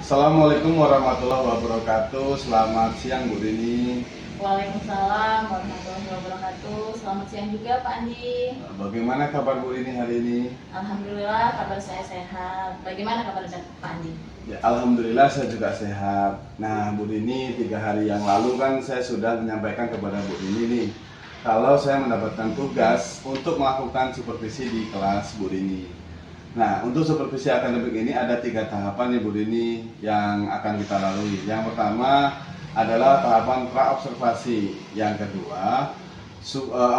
Assalamualaikum warahmatullahi wabarakatuh. Selamat siang Bu Rini. Waalaikumsalam warahmatullahi wabarakatuh. Selamat siang juga Pak Andi. Bagaimana kabar Bu Rini hari ini? Alhamdulillah kabar saya sehat. Bagaimana kabar Pak Andi? Ya, Alhamdulillah saya juga sehat. Nah Bu Rini, 3 hari yang lalu kan saya sudah menyampaikan kepada Bu Rini nih, kalau saya mendapatkan tugas untuk melakukan supervisi di kelas Bu Rini. Nah, untuk supervisi akademik ini ada 3 tahapan nih Bu Rini yang akan kita lalui. Yang pertama adalah tahapan pra-observasi, yang kedua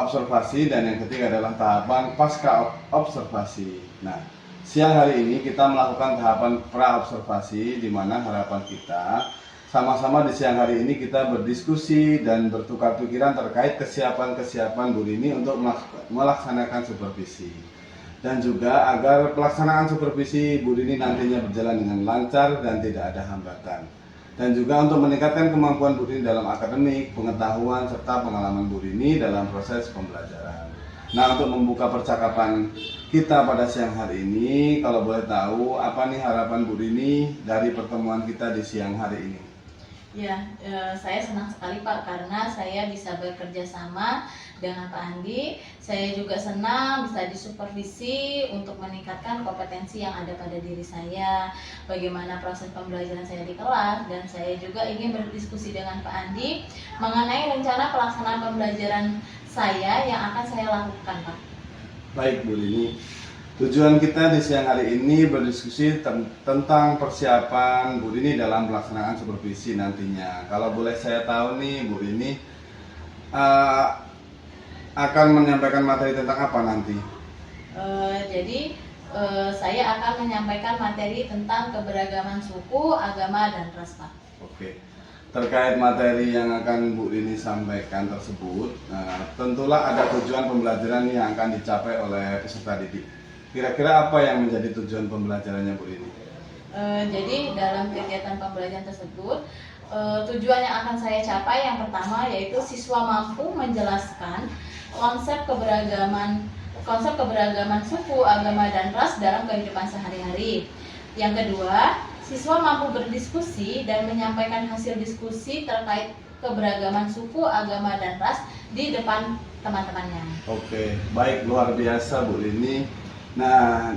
observasi, dan yang ketiga adalah tahapan pasca observasi. Nah, siang hari ini kita melakukan tahapan pra-observasi, di mana harapan kita sama-sama di siang hari ini kita berdiskusi dan bertukar pikiran terkait kesiapan-kesiapan Bu Rini untuk melaksanakan supervisi. Dan juga agar pelaksanaan supervisi Bu Rini nantinya berjalan dengan lancar dan tidak ada hambatan. Dan juga untuk meningkatkan kemampuan Bu Rini dalam akademik, pengetahuan, serta pengalaman Bu Rini dalam proses pembelajaran. Nah, untuk membuka percakapan kita pada siang hari ini, kalau boleh tahu apa nih harapan Bu Rini dari pertemuan kita di siang hari ini? Ya, saya senang sekali Pak karena saya bisa bekerja sama dengan Pak Andi. Saya juga senang bisa disupervisi untuk meningkatkan kompetensi yang ada pada diri saya, bagaimana proses pembelajaran saya di kelas, dan saya juga ingin berdiskusi dengan Pak Andi mengenai rencana pelaksanaan pembelajaran saya yang akan saya lakukan Pak. Baik Bu Rini, tujuan kita di siang hari ini berdiskusi tentang persiapan Bu Rini dalam pelaksanaan supervisi nantinya. Kalau boleh saya tahu nih Bu Rini, akan menyampaikan materi tentang apa nanti? Saya akan menyampaikan materi tentang keberagaman suku, agama, dan ras Pak. Oke. Terkait materi yang akan Bu Rini sampaikan tersebut, tentulah ada tujuan pembelajaran yang akan dicapai oleh peserta didik. Kira-kira apa yang menjadi tujuan pembelajarannya Bu Rini? Jadi dalam kegiatan pembelajaran tersebut, tujuan yang akan saya capai yang pertama yaitu siswa mampu menjelaskan konsep keberagaman suku, agama, dan ras dalam kehidupan sehari-hari. Yang kedua, siswa mampu berdiskusi dan menyampaikan hasil diskusi terkait keberagaman suku, agama, dan ras di depan teman-temannya. Oke, baik, luar biasa Bu Rini. Nah,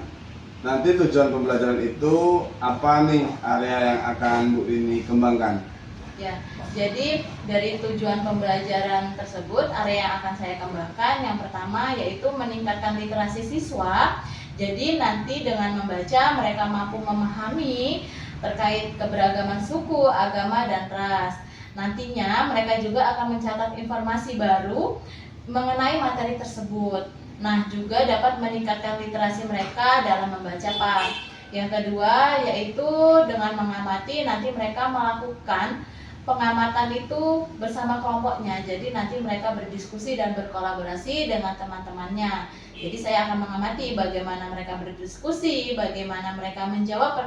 nanti tujuan pembelajaran itu apa nih area yang akan Bu Rini kembangkan? Ya, jadi dari tujuan pembelajaran tersebut, area yang akan saya kembangkan yang pertama yaitu meningkatkan literasi siswa. Jadi nanti dengan membaca mereka mampu memahami terkait keberagaman suku, agama, dan ras. Nantinya mereka juga akan mencatat informasi baru mengenai materi tersebut. Nah, juga dapat meningkatkan literasi mereka dalam membaca Pak. Yang kedua yaitu dengan mengamati, nanti mereka melakukan pengamatan itu bersama kelompoknya. Jadi nanti mereka berdiskusi dan berkolaborasi dengan teman-temannya. Jadi saya akan mengamati bagaimana mereka berdiskusi, bagaimana mereka menjawab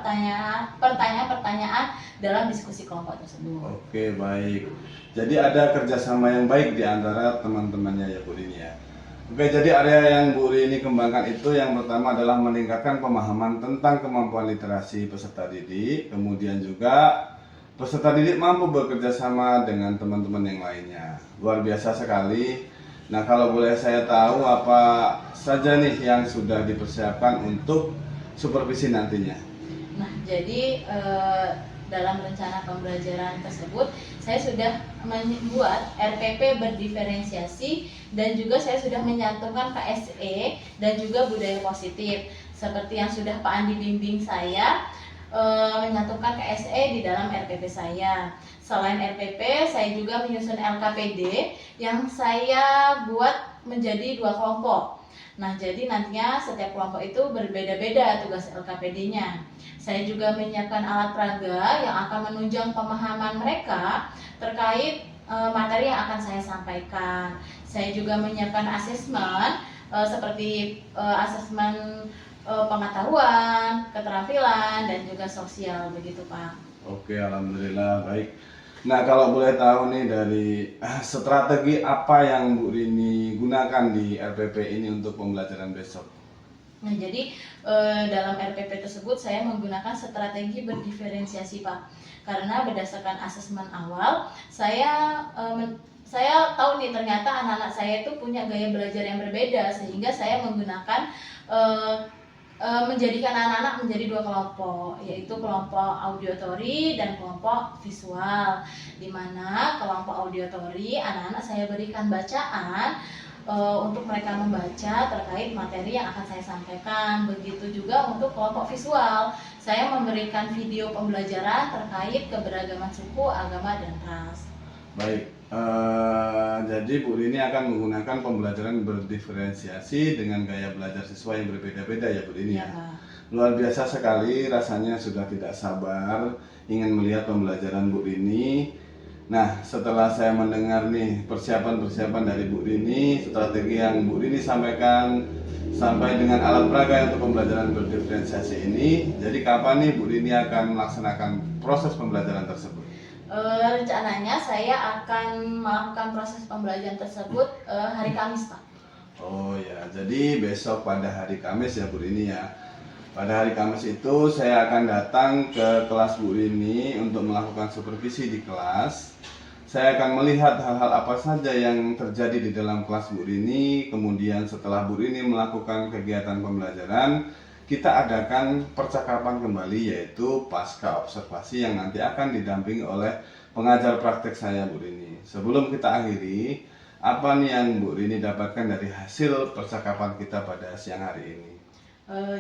pertanyaan-pertanyaan dalam diskusi kelompok tersebut. Oke, baik. Jadi ada kerjasama yang baik di antara teman-temannya ya Bu Rini ya. Oke, jadi area yang Bu Rini kembangkan itu yang pertama adalah meningkatkan pemahaman tentang kemampuan literasi peserta didik, kemudian juga peserta didik mampu bekerja sama dengan teman-teman yang lainnya. Luar biasa sekali. Nah, kalau boleh saya tahu apa saja nih yang sudah dipersiapkan untuk supervisi nantinya? Nah, jadi dalam rencana pembelajaran tersebut saya sudah membuat RPP berdiferensiasi dan juga saya sudah menyatukan KSE dan juga budaya positif seperti yang sudah Pak Andi bimbing saya, menyatukan KSE di dalam RPP saya. Selain RPP, saya juga menyusun LKPD yang saya buat menjadi 2 kelompok. Nah, jadi nantinya setiap kelompok itu berbeda-beda tugas LKPD-nya. Saya juga menyiapkan alat peraga yang akan menunjang pemahaman mereka terkait materi yang akan saya sampaikan. Saya juga menyiapkan asesmen seperti asesmen pengetahuan, keterampilan, dan juga sosial, begitu Pak. Oke, alhamdulillah baik. Nah, kalau boleh tahu nih dari strategi apa yang Bu Rini gunakan di RPP ini untuk pembelajaran besok? Nah, jadi dalam RPP tersebut saya menggunakan strategi berdiferensiasi, Pak. Karena berdasarkan asesmen awal, saya tahu nih ternyata anak-anak saya itu punya gaya belajar yang berbeda, sehingga saya menggunakan menjadikan anak-anak menjadi dua kelompok, yaitu kelompok auditory dan kelompok visual. Di mana kelompok auditory anak-anak saya berikan bacaan untuk mereka membaca terkait materi yang akan saya sampaikan. Begitu juga untuk kelompok visual, saya memberikan video pembelajaran terkait keberagaman suku, agama, dan ras. Baik, jadi Bu Rini akan menggunakan pembelajaran berdiferensiasi dengan gaya belajar siswa yang berbeda-beda ya Bu Rini ya. Luar biasa sekali, rasanya sudah tidak sabar ingin melihat pembelajaran Bu Rini. Nah, setelah saya mendengar nih persiapan-persiapan dari Bu Rini, strategi yang Bu Rini sampaikan sampai dengan alat peraga untuk pembelajaran berdiferensiasi ini, jadi kapan nih Bu Rini akan melaksanakan proses pembelajaran tersebut? Rencananya saya akan melakukan proses pembelajaran tersebut hari Kamis, Pak. Oh ya, jadi besok pada hari Kamis ya Bu Rini ya. Pada hari Kamis itu saya akan datang ke kelas Bu Rini untuk melakukan supervisi di kelas. Saya akan melihat hal-hal apa saja yang terjadi di dalam kelas Bu Rini. Kemudian setelah Bu Rini melakukan kegiatan pembelajaran, kita adakan percakapan kembali, yaitu pasca observasi yang nanti akan didampingi oleh pengajar praktek saya Bu Rini. Sebelum kita akhiri, apa nih yang Bu Rini dapatkan dari hasil percakapan kita pada siang hari ini?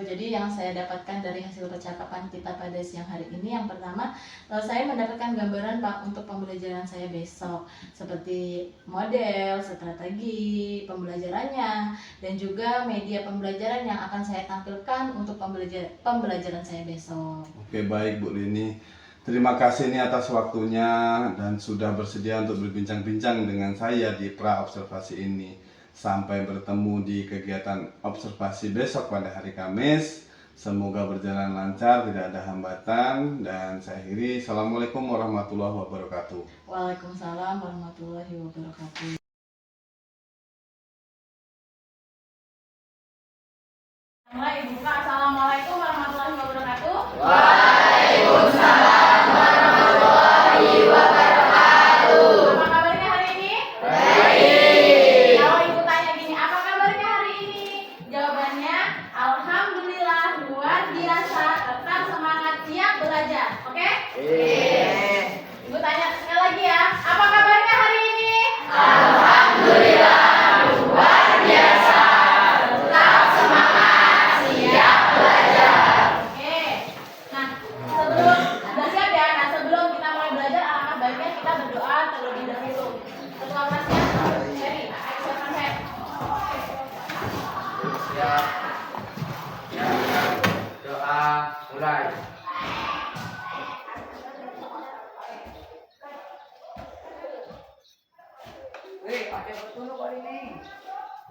Jadi yang saya dapatkan dari hasil percakapan kita pada siang hari ini, yang pertama, saya mendapatkan gambaran Pak untuk pembelajaran saya besok, seperti model, strategi pembelajarannya, dan juga media pembelajaran yang akan saya tampilkan untuk pembelajaran saya besok. Oke, baik Bu Rini. Terima kasih nih atas waktunya dan sudah bersedia untuk berbincang-bincang dengan saya di pra observasi ini. Sampai bertemu di kegiatan observasi besok pada hari Kamis. Semoga berjalan lancar, tidak ada hambatan, dan saya akhiri. Assalamualaikum warahmatullahi wabarakatuh. Waalaikumsalam warahmatullahi wabarakatuh. Mulai buka. Assalamualaikum warahmatullahi wabarakatuh. Waalaikumsalam warahmatullahi wabarakatuh. Apa kabarnya hari ini? Baik. Kalau ibu tanya gini, apa kabarnya hari ini? Jawabannya, alhamdulillah, luar biasa, tetap semangat, siap belajar. Oke? Ibu tanya sekali lagi ya, apa kabarnya hari ini? Alhamdulillah luar biasa. Tetap semangat, siap belajar. Oke. Nah, sebelum sudah siap ya. Nah, sebelum kita mulai belajar, alangkah baiknya kita berdoa terlebih dahulu. Ketua kelasnya, Ferry, silakan Fer. Siap. Doa mulai.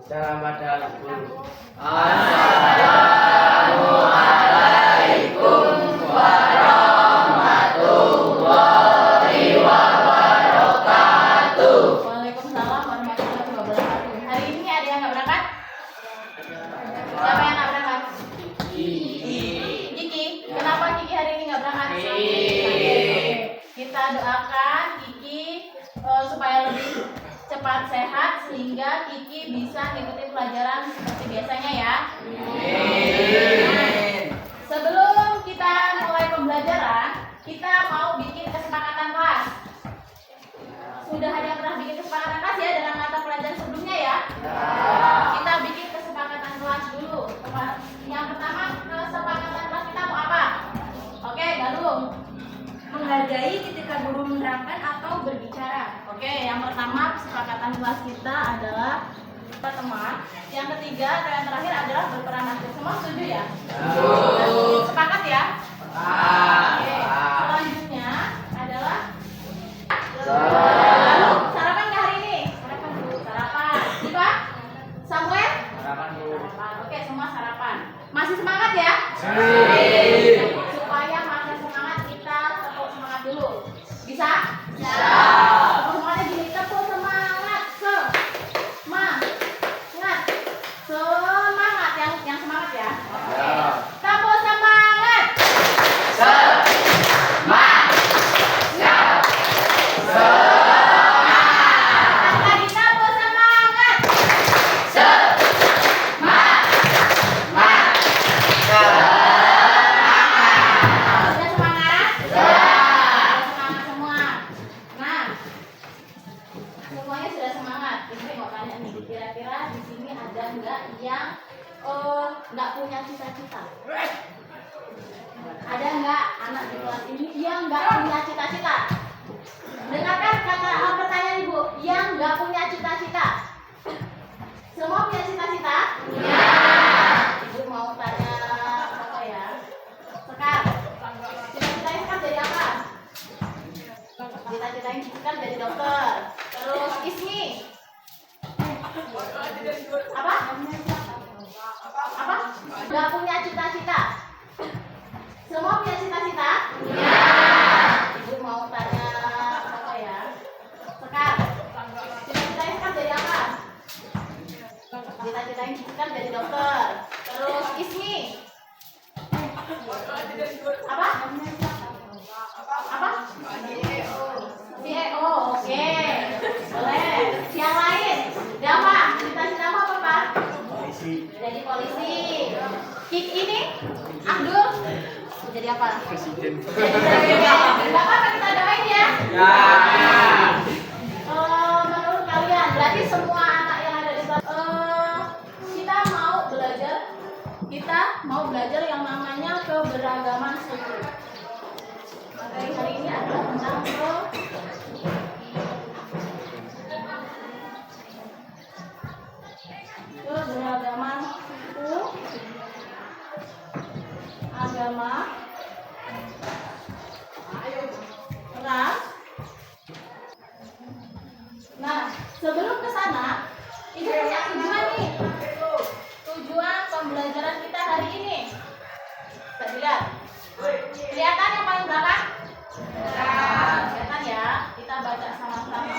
Selamat guru. Assalamualaikum warahmatullahi wabarakatuh. Waalaikumsalam warahmatullahi wabarakatuh. Hari ini ada yang nggak berangkat? Siapa yang nggak berangkat? Kiki. Kenapa Kiki hari ini nggak berangkat? Kita doakan Kiki supaya lebih cepat sehat sehingga Kiki bisa ngikutin pelajaran seperti biasanya ya. Sebelum kita mulai pembelajaran, kita mau bikin kesepakatan kelas. Sudah ada yang pernah bikin kesepakatan kelas ya dengan mata pelajaran sebelumnya ya? Kita bikin kesepakatan kelas dulu. Yang pertama, kesepakatan kelas kita mau apa? Oke, Galung. Menghargai ketika guru menerangkan atau berbicara. Oke, yang pertama kesepakatan kelas kita adalah berteman. Yang ketiga atau yang terakhir adalah berperan aktif. Semua setuju ya? Sepakat ya? Oke, selanjutnya adalah sarapan nggak hari ini? Sarapan dulu. Sarapan. Diva? Samuel? Sarapan dulu. Sarapan. Oke, semua sarapan. Masih semangat ya? Supaya makin semangat kita tepuk semangat dulu. Bisa? Bisa. Tepuk semangatnya gini, tepuk semangat. Semangat. Semangat yang semangat ya. Kira-kira di sini ada nggak yang nggak punya cita-cita? Ada nggak anak di kelas ini yang nggak punya cita-cita? Dengarkan kata pertanyaan ibu, yang nggak punya cita-cita. Semua punya cita-cita? Ya. Ibu mau tanya apa ya? Sekar. Cita-citanya Sekar jadi apa? Cita-citanya Sekar jadi dokter. Terus Ismi. Apa? Apa? Nggak punya cita-cita. Semua punya cita-cita? Ya. Ibu mau tanya apa ya? Sekar. Cita-citanya Sekar jadi apa? Cita-citanya Sekar jadi dokter. Terus Ismi. Apa? Apa? CEO. Oke. Boleh. Yang lain? Siapa? Cita-cita apa, Pak? Jadi polisi. Kik ini? Abdul? Jadi apa? Presiden. Gak apa-apa, kita doain ya. Menurut kalian, berarti semua anak yang ada di kelas kita mau belajar yang namanya keberagaman suku. Materi hari ini adalah tentang keberagaman suku, agama, ras. Nah, sebelum ke sana, ibu punya tujuan nih. Tujuan pembelajaran kita hari ini. Bisa dilihat? Kelihatan yang paling belakang? Kelihatan ya? Kita baca sama-sama.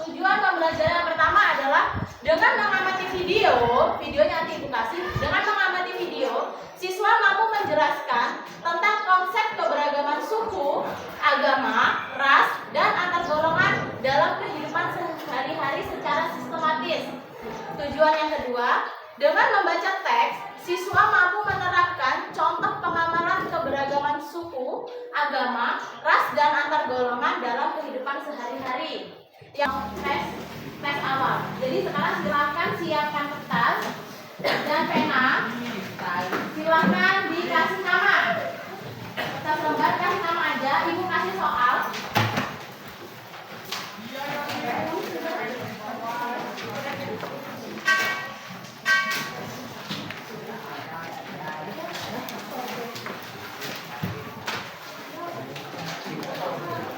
Tujuan pembelajaran pertama adalah dengan mengamati videonya nanti ibu kasih. Dengan mengamati video, siswa mampu menjelaskan tentang konsep keberagaman suku, agama, ras, dan antar golongan dalam kehidupan sehari-hari secara sistematis. Tujuan yang kedua, dengan membaca teks, siswa mampu menerapkan contoh pengamalan keberagaman suku, agama, ras, dan antar golongan dalam kehidupan sehari-hari. Yang tes awal. Jadi sekarang silakan siapkan kertas dan pena. Silakan dikasih nama. Kertas lembar kasih nama aja. Ibu kasih soal.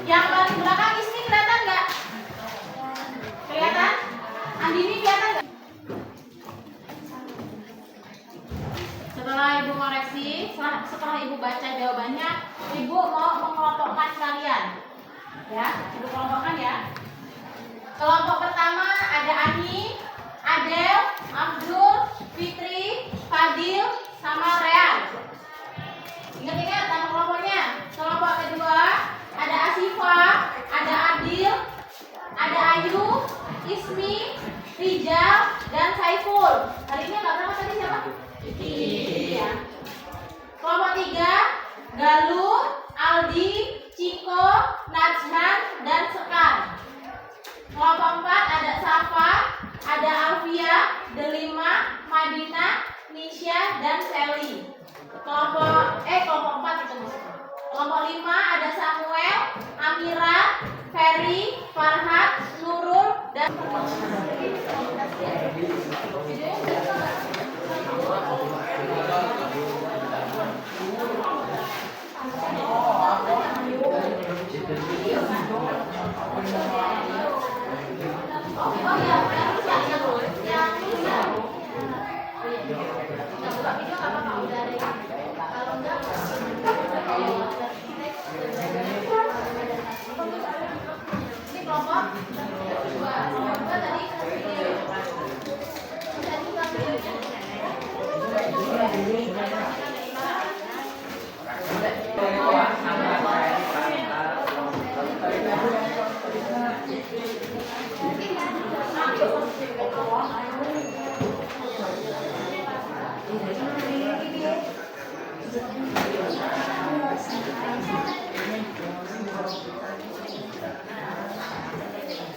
Yang paling belakang Ismi kelihatan nggak? Kelihatan? Andini kelihatan nggak? Setelah ibu koreksi, setelah ibu baca jawabannya, ibu mau mengelompokkan kalian. Ya, ibu kelompokkan ya. Kelompok pertama ada Ani, Adel, Abdul, Fitri, Fadil, sama Rean. Ingat-ingat nama kelompoknya. Kelompok kedua ada Asifa, ada Adil, ada Ayu, Ismi, Rijal, dan Saiful. Hari ini nggak berapa tadi siapa? Iya. Kelompok tiga Galuh, Aldi, Ciko, Najman, dan Sekar. Kelompok empat ada Safa, ada Alfia, Delima, Madina, Nisha, dan Sally. Kelompok 4 itu maksudnya. Kelompok 5 ada Samuel, Amira, Ferry, Farhat, Nurul, dan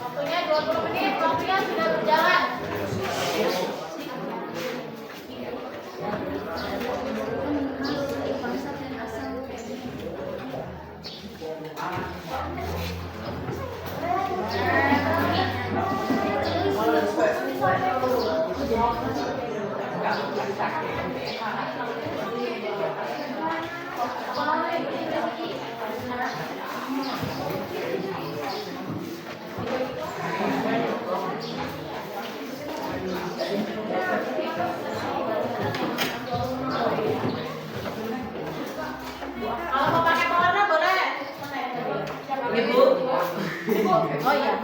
waktunya 20 menit, waktunya sudah berjalan. Kalau mau pakai pewarna boleh. Ibu. Oh iya.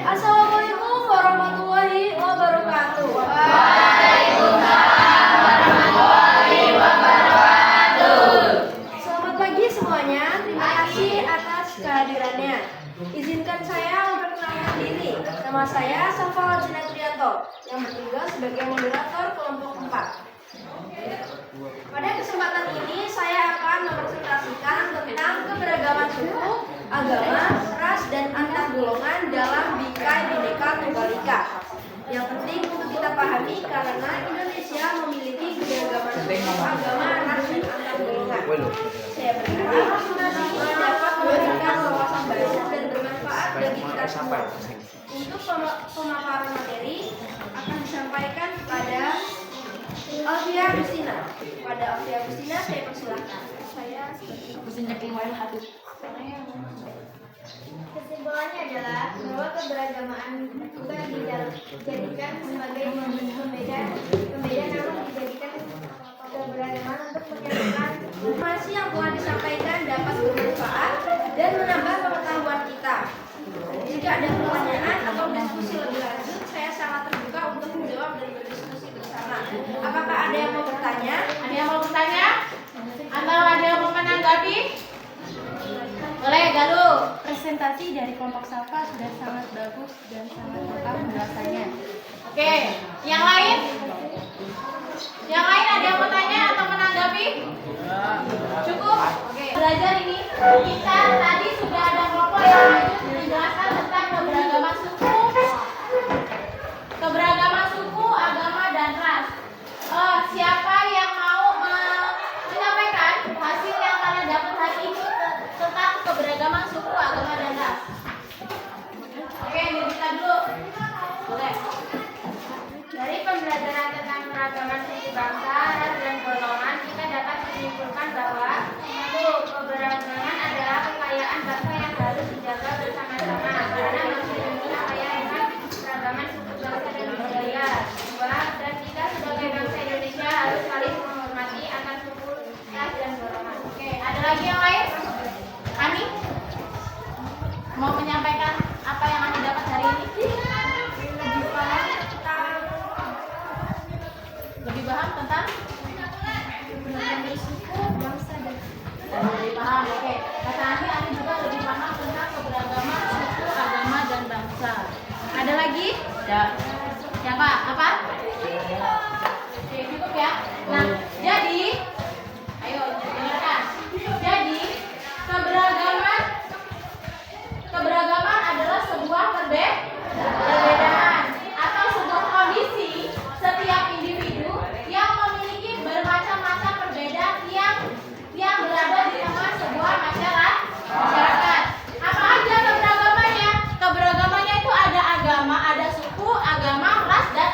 Assalamualaikum warahmatullahi wabarakatuh. Selamat pagi semuanya. Terima kasih atas kehadirannya. Izinkan saya memperkenalkan diri. Nama saya Safa Trianto yang bertugas sebagai moderator kelompok 4. Pada kesempatan ini saya akan mempresentasikan tentang keberagaman suku, agama, ras, dan antar golongan dalam Bhinneka Bhinneka Tunggal Ika. Yang penting untuk kita pahami karena Indonesia memiliki keberagaman suku, agama, ras, dan antar golongan. Saya berharap presentasi ini dapat memberikan wawasan baru dan bermanfaat bagi kita semua. Untuk pemaparan materi akan disampaikan kepada Alfia Agustina. Pada Alfia Agustina saya persilahkan. Saya Kesimpulannya adalah bahwa keberagaman bukan dijadikan sebagai pembeda namun dijadikan keberagaman untuk menyatukan. Informasi yang telah disampaikan dapat bermanfaat dan menambah pengetahuan kita. Jika ada pertanyaan atau diskusi lebih lanjut, saya sangat terbuka untuk menjawab dan berdiskusi bersama. Apakah ada yang mau bertanya? Ada yang mau bertanya? Atau ada yang mau menanggapi? Boleh, Galuh. Presentasi dari kelompok Safa sudah sangat bagus dan sangat lengkap penjelasannya. Oke, yang lain? Yang lain ada yang mau tanya atau menanggapi? Cukup? Oke. Belajar ini, kita tadi sudah ada kelompok yang lanjut menjelaskan tentang keberagaman suku, agama, dan ras. Siapa yang mau menyampaikan hasil yang kalian dapat hari ini tentang keberagaman suku, agama, dan ras? Oke, kita dulu. Boleh. Dari pembelajaran tentang keragaman suku bangsa, ras, dan golongan, kita dapat menyimpulkan bahwa keberagaman adalah kekayaan bangsa yang harus dijaga bersama-sama karena bangsa Indonesia kaya dengan keragaman suku bangsa dan budaya. Dan kita sebagai bangsa Indonesia harus saling menghormati antar suku, ras, dan golongan. Oke, ada lagi yang lain? Ani? Mau menyampaikan apa yang Ani dapat hari ini? Lebih paham tentang Suku bangsa dan lebih paham, oke. Kata Ani juga lebih paham tentang keberagaman suku, agama, dan bangsa. Ada lagi? Ya. Siapa? Apa? Oke, cukup ya. Nah, jadi, ayo dengarkan. Jadi, keberagaman adalah sebuah perbedaan atau sebuah kondisi setiap individu yang memiliki bermacam-macam perbedaan yang berada di tengah sebuah masyarakat. Apa aja keberagamannya? Keberagamannya itu ada agama, ada suku, agama, ras, dan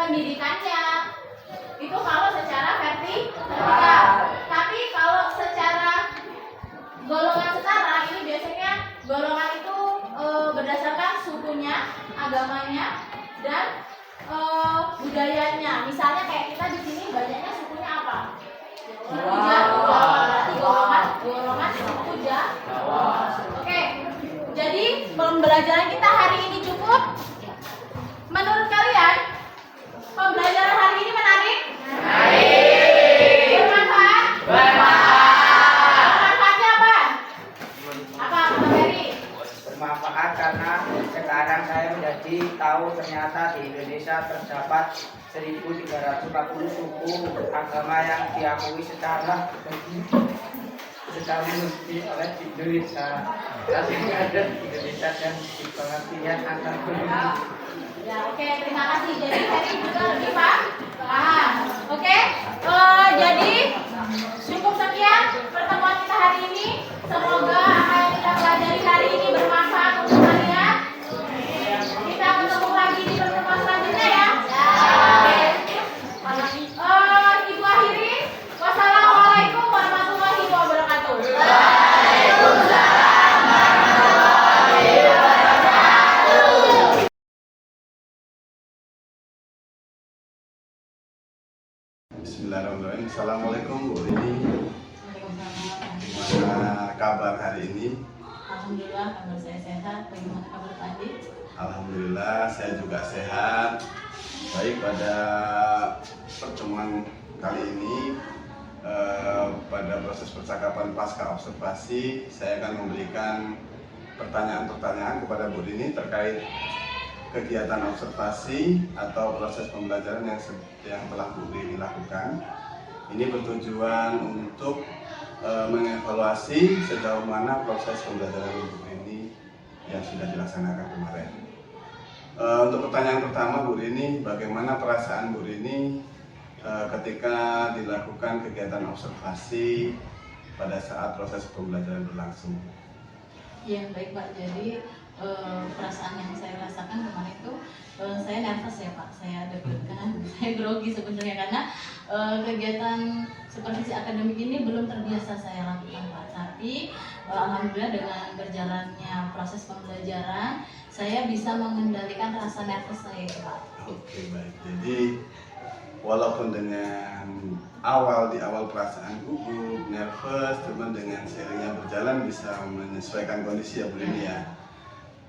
pendidikannya. Itu kalau secara vertikal. Tapi kalau secara golongan setara, ini biasanya golongan itu berdasarkan sukunya, agamanya, dan budayanya. Misalnya kayak kita di sini banyaknya sukunya apa? Jawa. Berarti golongan suku Jawa. Oke. Jadi pembelajaran kita hari ini cukup. Menurut kalian pembelajaran hari ini menarik? Bermanfaat? Bermanfaatnya apa? Apa, Pak Ferry? Bermanfaat karena sekarang saya menjadi tahu ternyata di Indonesia terdapat 1.340 suku agama yang diakui secara resmi oleh Indonesia. Hasilnya ada di Indonesia dan di pengertian antar golongan. Ya, oke, terima kasih. Jadi Ferry juga lebih paham. Oke, jadi cukup sekian pertemuan kita hari ini. Semoga apa yang kita pelajari hari ini bermanfaat untuk kalian. Kita ketemu lagi di pertemuan selanjutnya ya. Ibu akhiri. Wassalamualaikum warahmatullahi wabarakatuh. Bismillahirrahmanirrahim. Assalamualaikum Bu Rini. Gimana kabar hari ini? Alhamdulillah, kabar saya sehat. Bagaimana kabar Pak Andi? Alhamdulillah saya juga sehat. Baik, pada pertemuan kali ini pada proses percakapan pasca observasi, saya akan memberikan pertanyaan-pertanyaan kepada Bu Rini terkait kegiatan observasi atau proses pembelajaran yang telah Bu Rini lakukan. Ini bertujuan untuk mengevaluasi sejauh mana proses pembelajaran Bu Rini yang sudah dilaksanakan kemarin. Untuk pertanyaan pertama Bu Rini, bagaimana perasaan Bu Rini ketika dilakukan kegiatan observasi pada saat proses pembelajaran berlangsung? Ya, baik Pak. Jadi perasaan yang saya rasakan kemarin itu saya nervous ya Pak. Saya deg-degan, saya grogi sebenarnya karena kegiatan supervisi akademik ini belum terbiasa saya lakukan Pak. Tapi alhamdulillah dengan berjalannya proses pembelajaran, saya bisa mengendalikan rasa nervous saya itu Pak. Oke, baik. Jadi walaupun dengan di awal perasaan gugup, nervous, cuman dengan seiringnya berjalan bisa menyesuaikan kondisi ya Bu Rini ya.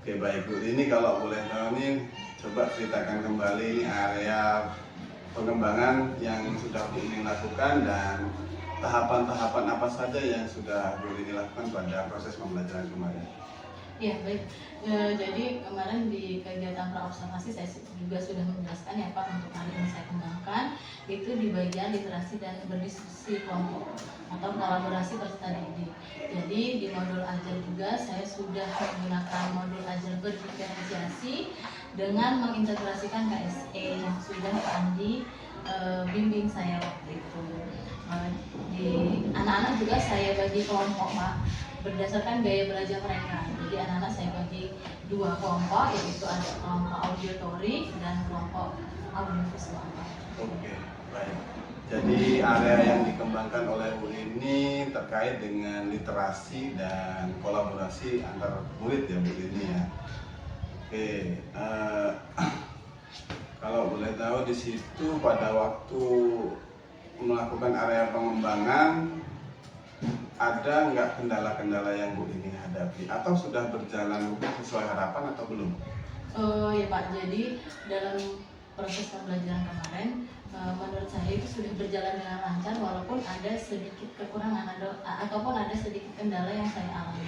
Oke, baik Bu Rini, kalau boleh tahu nih, coba ceritakan kembali ini area pengembangan yang sudah Bu Rini lakukan dan tahapan-tahapan apa saja yang sudah Bu Rini lakukan pada proses pembelajaran kemarin. Ya baik, jadi kemarin di kegiatan praobservasi saya juga sudah menjelaskan ya Pak, untuk hal yang saya kembangkan itu di bagian literasi dan berdiskusi kelompok atau kolaborasi peserta didik. Jadi di modul ajar juga saya sudah menggunakan modul ajar berdiferensiasi dengan mengintegrasikan KSE yang sudah Pak Andi bimbing saya waktu itu. Di anak-anak juga saya bagi kelompok Pak, berdasarkan gaya belajar mereka. Jadi anak-anak saya bagi dua kelompok, yaitu ada kelompok auditory dan kelompok audiovisual. Oke, baik. Jadi area yang dikembangkan oleh Bu ini terkait dengan literasi dan kolaborasi antar murid ya Bu ini ya. Oke, kalau boleh tahu di situ pada waktu melakukan area pengembangan ada nggak kendala-kendala yang Bu ini hadapi atau sudah berjalan sesuai harapan atau belum? Ya Pak, jadi dalam proses pembelajaran kemarin menurut saya itu sudah berjalan dengan lancar walaupun ada sedikit kekurangan ataupun ada sedikit kendala yang saya alami.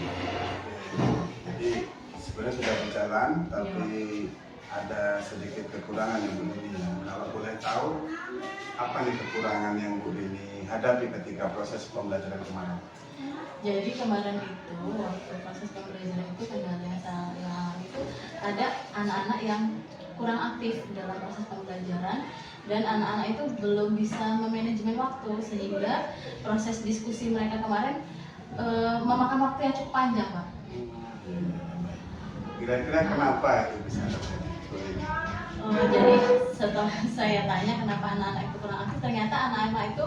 Jadi sebenarnya sudah berjalan tapi ada sedikit kekurangan yang Bu ini. Kalau boleh tahu apa nih kekurangan yang Bu ini hadapi ketika proses pembelajaran kemarin? Jadi kemarin itu waktu proses pembelajaran itu kendala yang saya alami itu ada anak-anak yang kurang aktif dalam proses pembelajaran dan anak-anak itu belum bisa memanajemen waktu sehingga proses diskusi mereka kemarin memakan waktu yang cukup panjang Pak. Kira-kira kenapa itu bisa terjadi? Jadi setelah setelah saya tanya kenapa anak-anak itu kurang aktif, ternyata anak-anak itu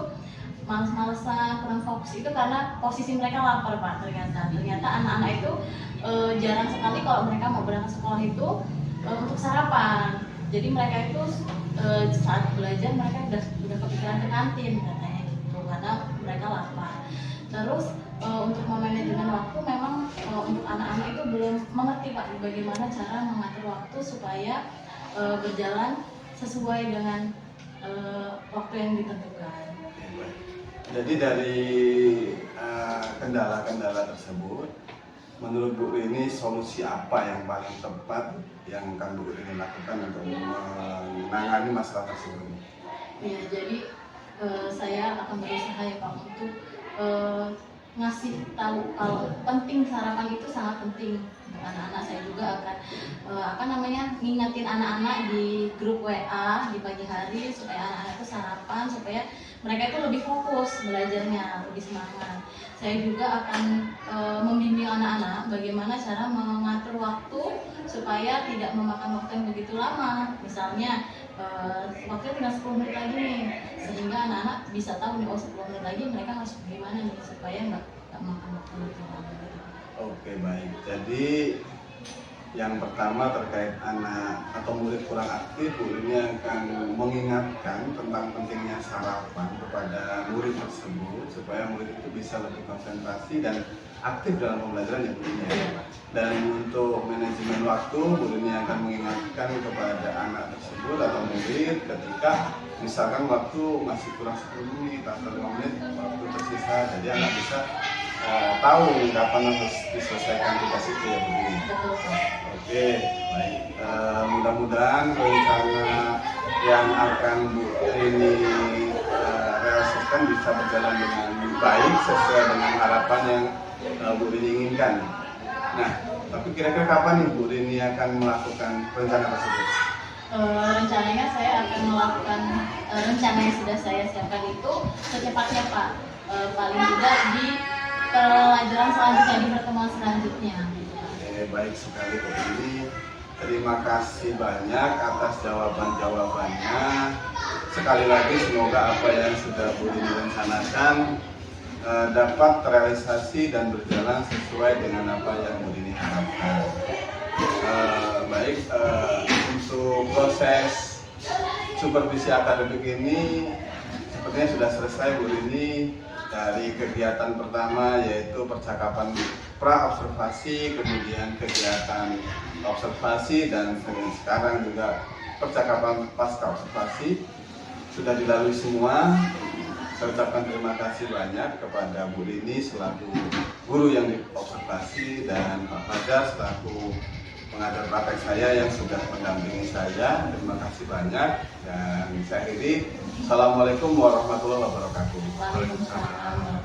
males-malesan, kurang fokus itu karena posisi mereka lapar Pak. Ternyata anak-anak itu jarang sekali kalau mereka mau berangkat sekolah itu untuk sarapan. Jadi mereka itu saat belajar mereka udah kepikiran ke kantin katanya gitu karena mereka lapar. Terus untuk memanajemen waktu memang untuk anak-anak itu belum mengerti Pak bagaimana cara mengatur waktu supaya berjalan sesuai dengan waktu yang ditentukan. Jadi dari kendala-kendala tersebut, menurut Bu Rini solusi apa yang paling tepat yang akan Bu Rini lakukan untuk menangani masalah tersebut? Ya, jadi saya akan berusaha ya Pak untuk ngasih tahu kalau penting sarapan itu sangat penting untuk anak-anak. Saya juga akan ngingetin anak-anak di grup WA di pagi hari supaya anak-anak itu sarapan supaya mereka itu lebih fokus belajarnya, lebih semangat. Saya juga akan membimbing anak-anak bagaimana cara mengatur waktu supaya tidak memakan waktu yang begitu lama. Misalnya waktunya tinggal 10 menit lagi nih, sehingga anak-anak bisa tahu nih 10 menit lagi mereka harus bagaimana nih supaya nggak makan waktu begitu lama. Oke, baik. Jadi yang pertama terkait anak atau murid kurang aktif, Bu Rini akan mengingatkan tentang pentingnya sarapan kepada murid tersebut supaya murid itu bisa lebih konsentrasi dan aktif dalam pembelajaran yang punya. Dan untuk manajemen waktu, Bu Rini akan mengingatkan kepada anak tersebut atau murid ketika misalkan waktu masih kurang 10 menit atau 5 menit waktu tersisa, jadi anak bisa tahu kapan harus diselesaikan tugas itu ya Bu Rini. Oke, baik. Mudah-mudahan rencana yang akan Bu Rini realisasikan bisa berjalan dengan baik sesuai dengan harapan yang Bu Rini inginkan. Nah, tapi kira-kira kapan nih Bu Rini akan melakukan rencana tersebut? Rencananya saya akan melakukan rencana yang sudah saya siapkan itu secepatnya Pak. Paling tidak di pelajaran selanjutnya, di pertemuan selanjutnya. Oke, baik sekali Bu Rini. Terima kasih banyak atas jawaban-jawabannya. Sekali lagi semoga apa yang sudah Bu Rini rencanakan dapat terrealisasi dan berjalan sesuai dengan apa yang Bu Rini harapkan. Baik, untuk proses supervisi akademik ini sepertinya sudah selesai Bu Rini. Dari kegiatan pertama yaitu percakapan pra-observasi, kemudian kegiatan observasi, dan sekarang juga percakapan pasca observasi sudah dilalui semua. Saya ucapkan terima kasih banyak kepada Bu Rini selaku guru yang diobservasi dan Pak Fajar selaku pengajar praktek saya yang sudah mendampingi saya. Terima kasih banyak dan saya akhiri. Assalamualaikum warahmatullahi wabarakatuh. Waalaikumsalam.